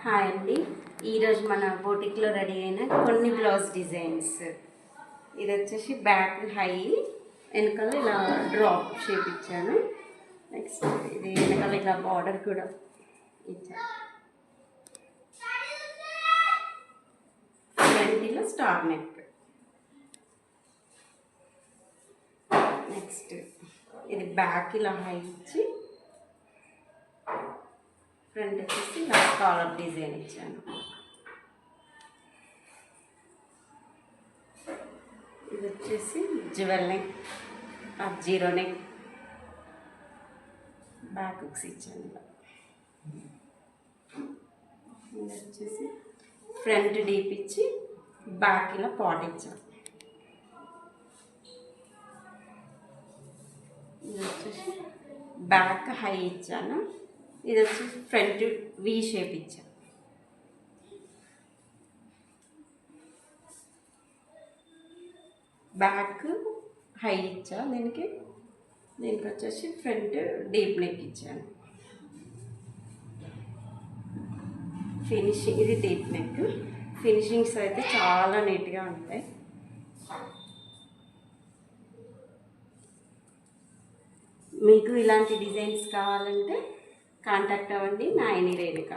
Hi అండి, ఈరోజు మన బోటిక్లో రెడీ అయిన కొన్ని బ్లౌజ్ డిజైన్స్. ఇది వచ్చేసి బ్యాక్ హై, వెనకాల ఇలా డ్రాప్ షేప్ ఇచ్చాను. నెక్స్ట్ ఇది వెనకాల ఇలా బార్డర్ కూడా ఇచ్చాను. ఫ్రంట్లో స్టార్ నెక్. నెక్స్ట్ ఇది బ్యాక్ ఇలా హై ఇచ్చి ఫ్రంట్ వచ్చేసి ఇలా కాలర్ డిజైన్ ఇచ్చాను. ఇది వచ్చేసి jewel neck, zero neck, back hooks ఇచ్చాను. ఇది వచ్చేసి ఫ్రంట్ డీప్ ఇచ్చి బ్యాక్ ఇలా పాట్ ఇచ్చాను. ఇది వచ్చేసి బ్యాక్ హై ఇచ్చాను. ఇది వచ్చేసి ఫ్రంట్ వి షేప్ ఇచ్చాను. బ్యాక్ హై ఇచ్చా, దీనికి వచ్చేసి ఫ్రంట్ డీప్ నెక్ ఇచ్చాను. ఫినిషింగ్ ఇది డీప్ నెక్. ఫినిషింగ్స్ అయితే చాలా నీట్గా ఉంటాయి. మీకు ఇలాంటి డిజైన్స్ కావాలంటే కాంటాక్ట్ అవ్వండి. నా రేణుక.